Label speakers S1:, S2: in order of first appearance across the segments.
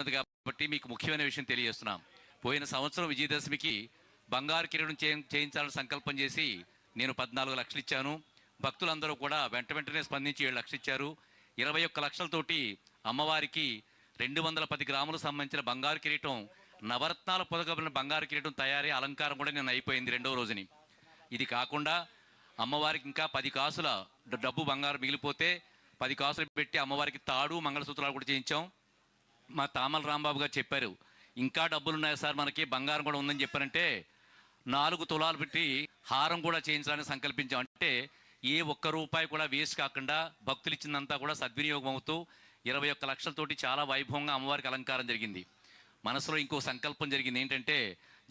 S1: ఉన్నది కాబట్టి మీకు ముఖ్యమైన విషయం తెలియజేస్తున్నాం. పోయిన సంవత్సరం విజయదశమికి బంగారు కిరీటం చేయించాలని సంకల్పం చేసి నేను 14 లక్షలు ఇచ్చాను. భక్తులందరూ కూడా వెంటనే స్పందించి 7 లక్షలు ఇచ్చారు. 21 లక్షలతోటి అమ్మవారికి 210 గ్రాములకు సంబంధించిన బంగారు కిరీటం, నవరత్నాల పొదగబడిన బంగారు కిరీటం తయారీ అలంకారం కూడా నేను అయిపోయింది రెండవ రోజుని. ఇది కాకుండా అమ్మవారికి ఇంకా 10 కాసుల డబ్బు బంగారం మిగిలిపోతే 10 కాసులు పెట్టి అమ్మవారికి తాడు మంగళసూత్రాలు కూడా చేయించాం. మా తామల రాంబాబు గారు చెప్పారు, ఇంకా డబ్బులు ఉన్నాయి సార్, మనకి బంగారం కూడా ఉందని చెప్పారంటే 4 తులాలు పెట్టి హారం కూడా చేయించాలని సంకల్పించాం. అంటే ఏ ఒక్క రూపాయి కూడా వేస్ట్ కాకుండా భక్తులు ఇచ్చిందంతా కూడా సద్వినియోగం అవుతూ 21 లక్షలతోటి చాలా వైభవంగా అమ్మవారికి అలంకారం జరిగింది. మనసులో ఇంకో సంకల్పం జరిగింది. ఏంటంటే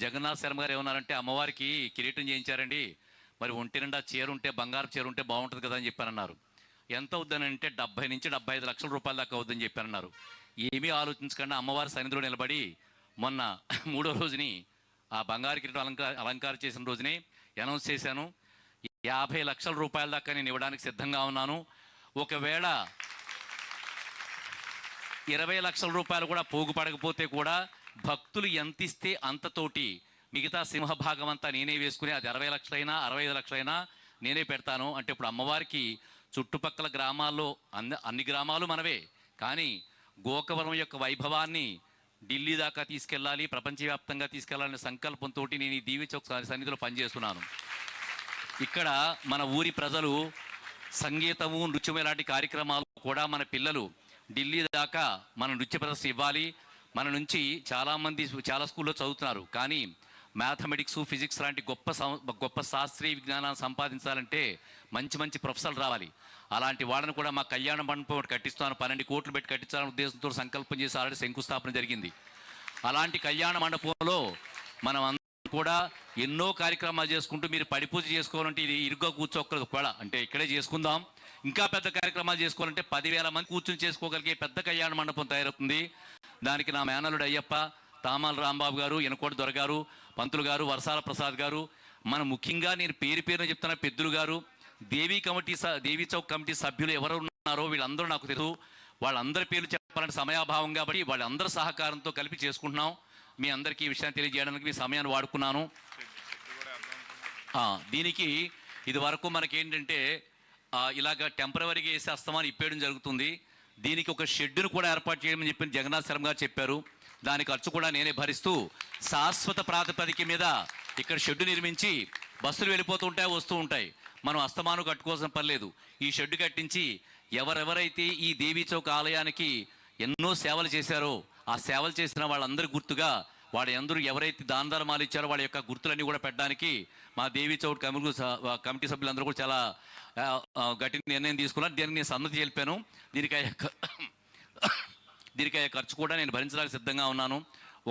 S1: జగన్నాథ్ శర్మ గారు ఏమన్నారంటే, అమ్మవారికి కిరీటం చేయించారండి, మరి ఒంటి నిండా చీర ఉంటే, బంగారు చీర ఉంటే బాగుంటుంది కదా అని చెప్పారన్నారు. ఎంత అవుద్దనంటే 70 నుంచి 75 లక్షల రూపాయల దాకా అవుద్దని చెప్పారన్నారు. ఏమీ ఆలోచించకుండా అమ్మవారి సన్నిధిలో నిలబడి మొన్న 3వ రోజుని ఆ బంగారు కిరీటం అలంకారం చేసిన రోజుని అనౌన్స్ చేశాను. 50 లక్షల రూపాయల దాకా నేను ఇవ్వడానికి సిద్ధంగా ఉన్నాను. ఒకవేళ 20 లక్షల రూపాయలు కూడా పోగుపడకపోతే కూడా భక్తులు ఎంత ఇస్తే అంతతోటి మిగతా సింహభాగం అంతా నేనే వేసుకుని, అది 60 లక్షలైనా 65 లక్షలైనా నేనే పెడతాను. అంటే ఇప్పుడు అమ్మవారికి చుట్టుపక్కల గ్రామాల్లో అన్ని గ్రామాలు మనవే, కానీ గోకవరం యొక్క వైభవాన్ని ఢిల్లీ దాకా తీసుకెళ్ళాలి, ప్రపంచవ్యాప్తంగా తీసుకెళ్లాలనే సంకల్పంతో నేను ఈ దీవి చౌక్ సన్నిధిలో పనిచేస్తున్నాను. ఇక్కడ మన ఊరి ప్రజలు సంగీతము, నృత్యం ఇలాంటి కార్యక్రమాలు కూడా మన పిల్లలు ఢిల్లీ దాకా మన నృత్య ప్రదర్శన ఇవ్వాలి. మన నుంచి చాలామంది చాలా స్కూల్లో చదువుతున్నారు, కానీ మ్యాథమెటిక్స్, ఫిజిక్స్ లాంటి గొప్ప శాస్త్రీయ విజ్ఞానాన్ని సంపాదించాలంటే మంచి ప్రొఫెసర్లు రావాలి. అలాంటి వాళ్ళని కూడా మా కళ్యాణ మండపం కట్టిస్తాను, 12 కోట్లు పెట్టి కట్టించాలనే ఉద్దేశంతో సంకల్పం చేసి ఆల్రెడీ శంకుస్థాపన జరిగింది. అలాంటి కళ్యాణ మండపంలో మనం అందరం కూడా ఎన్నో కార్యక్రమాలు చేసుకుంటూ, మీరు పడిపూజ చేసుకోవాలంటే ఇది ఇరుగ్గా కూర్చోక్కర్లేదు, ఒకవేళ అంటే ఇక్కడే చేసుకుందాం. ఇంకా పెద్ద కార్యక్రమాలు చేసుకోవాలంటే 10,000 మంది కూర్చుని చేసుకోగలిగే పెద్ద కళ్యాణ మండపం తయారవుతుంది. దానికి నా మేనలుడు అయ్యప్ప, తామాల రాంబాబు గారు, ఎనకోటి దొర గారు, పంతులు గారు, వర్షాల ప్రసాద్ గారు, మన ముఖ్యంగా నేను పేరున చెప్తున్న పెద్దలు గారు, దేవీ చౌక్ కమిటీ సభ్యులు ఎవరు ఉన్నారో వీళ్ళందరూ నాకు తెలుసు. వాళ్ళందరి పేర్లు చెప్పాలంటే సమయాభావం కాబట్టి వాళ్ళందరూ సహకారంతో కలిపి చేసుకుంటున్నాం. మీ అందరికీ ఈ విషయాన్ని తెలియజేయడానికి మీ సమయాన్ని వాడుకున్నాను. దీనికి ఇది వరకు మనకేంటంటే ఇలాగ టెంపరవరీగా వేసే అస్తమాన్ని ఇప్పేయడం జరుగుతుంది. దీనికి ఒక షెడ్డును కూడా ఏర్పాటు చేయమని చెప్పి జగన్నాథ్ శర్మ గారు చెప్పారు. దాని ఖర్చు కూడా నేనే భరిస్తూ శాశ్వత ప్రాతిపదిక మీద ఇక్కడ షెడ్డు నిర్మించి బస్సులు వెళ్ళిపోతూ ఉంటాయి, వస్తూ ఉంటాయి. మనం అస్తమానం కట్టుకోవాల్సిన పని లేదు. ఈ షెడ్డు కట్టించి ఎవరెవరైతే ఈ దేవీ చౌక్ ఆలయానికి ఎన్నో సేవలు చేశారో ఆ సేవలు చేసిన వాళ్ళందరి గుర్తుగా వాళ్ళందరూ ఎవరైతే దాన ధర్మాలు ఇచ్చారో వాళ్ళ యొక్క గుర్తులన్నీ కూడా పెట్టడానికి మా దేవీ చౌక్ కమిటీ సభ్యులందరూ కూడా చాలా గట్టి నిర్ణయం తీసుకున్నారు. దీనికి నేను సన్నతి తెలిపాను. దీనికి ఖర్చు కూడా నేను భరించడానికి సిద్ధంగా ఉన్నాను.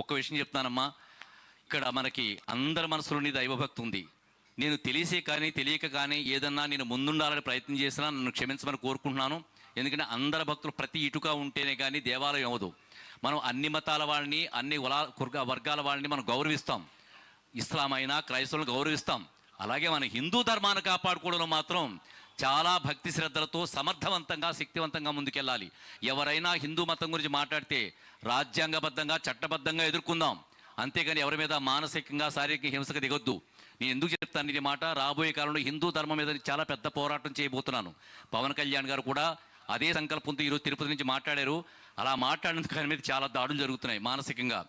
S1: ఒక్క విషయం చెప్తానమ్మా, ఇక్కడ మనకి అందరి మనసులోని దైవభక్తి ఉంది. నేను తెలిసే కానీ తెలియక కానీ ఏదన్నా నేను ముందుండాలని ప్రయత్నం చేసినా నన్ను క్షమించమని కోరుకుంటున్నాను. ఎందుకంటే అందరి భక్తులు ప్రతి ఇటుక ఉంటేనే కానీ దేవాలయం అవ్వదు. మనం అన్ని మతాల వాళ్ళని, అన్ని వర్గాల వాళ్ళని మనం గౌరవిస్తాం. ఇస్లాం అయినా క్రైస్తవులను గౌరవిస్తాం. అలాగే మన హిందూ ధర్మాన్ని కాపాడుకోవడంలో మాత్రం చాలా భక్తి శ్రద్ధలతో సమర్థవంతంగా, శక్తివంతంగా ముందుకెళ్ళాలి. ఎవరైనా హిందూ మతం గురించి మాట్లాడితే రాజ్యాంగబద్ధంగా, చట్టబద్ధంగా ఎదుర్కొందాం. అంతేగాని ఎవరి మీద మానసికంగా, శారీరక హింసకు దిగొద్దు. నేను ఎందుకు చెప్తాను ఇది మాట, రాబోయే కాలంలో హిందూ ధర్మం మీద చాలా పెద్ద పోరాటం చేయబోతున్నాను. పవన్ కళ్యాణ్ గారు కూడా అదే సంకల్పంతో ఈరోజు తిరుపతి నుంచి మాట్లాడారు. అలా మాట్లాడినందుకు ఆయన మీద చాలా దాడులు జరుగుతున్నాయి మానసికంగా.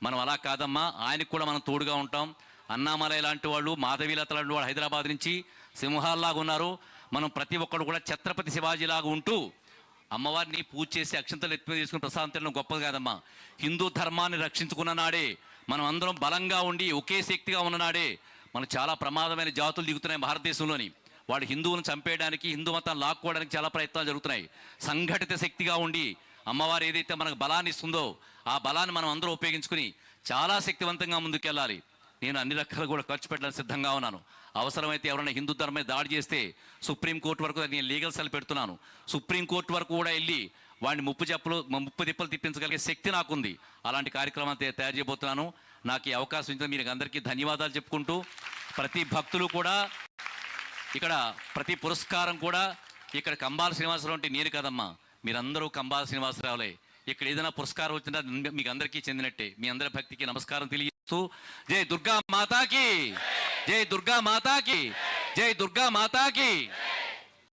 S1: మనం అలా కాదమ్మా, ఆయనకు కూడా మనం తోడుగా ఉంటాం. అన్నామలై లాంటి వాళ్ళు, మాధవీలత లాంటి వాళ్ళు హైదరాబాద్ నుంచి సింహాల్లాగా ఉన్నారు. మనం ప్రతి ఒక్కరు కూడా ఛత్రపతి శివాజీలాగా ఉంటూ అమ్మవారిని పూజ చేసి అక్షంతలు ఎత్తుమీ తీసుకుని ప్రశాంతం గొప్పది కాదమ్మా. హిందూ ధర్మాన్ని రక్షించుకున్న నాడే, మనం అందరం బలంగా ఉండి ఒకే శక్తిగా ఉన్ననాడే మనకు చాలా ప్రమాదమైన జాతులు దిగుతున్నాయి భారతదేశంలోని. వాడు హిందువులను చంపేయడానికి, హిందూ మతాన్ని లాక్కోవడానికి చాలా ప్రయత్నాలు జరుగుతున్నాయి. సంఘటిత శక్తిగా ఉండి అమ్మవారు ఏదైతే మనకు బలాన్ని ఇస్తుందో ఆ బలాన్ని మనం అందరూ ఉపయోగించుకుని చాలా శక్తివంతంగా ముందుకెళ్ళాలి. నేను అన్ని రకాలు కూడా ఖర్చు పెట్టడానికి సిద్ధంగా ఉన్నాను. అవసరమైతే ఎవరైనా హిందూ ధర్మం మీద దాడి చేస్తే సుప్రీంకోర్టు వరకు నేను లీగల్ సెల్ పెడుతున్నాను. సుప్రీంకోర్టు వరకు కూడా వెళ్ళి వాడిని ముప్పు తిప్పలు తిప్పించగలిగే శక్తి నాకుంది. అలాంటి కార్యక్రమాలు తయారు చేయబోతున్నాను. నాకు ఈ అవకాశం ఇచ్చిన మీకు అందరికీ ధన్యవాదాలు చెప్పుకుంటూ, ప్రతి భక్తులు కూడా ఇక్కడ ప్రతి పురస్కారం కూడా ఇక్కడ కంబాల శ్రీనివాసరావు అంటే నేను కదమ్మా, మీరందరూ కంబాల శ్రీనివాసరావులే. ఇక్కడ ఏదైనా పురస్కారం వచ్చినా మీకు అందరికీ చెందినట్టే. మీ అందరి భక్తికి నమస్కారం తెలియజేస్తూ జై దుర్గా మాతాకి, జై దుర్గా మాతాకి, జై దుర్గా మాతాకి.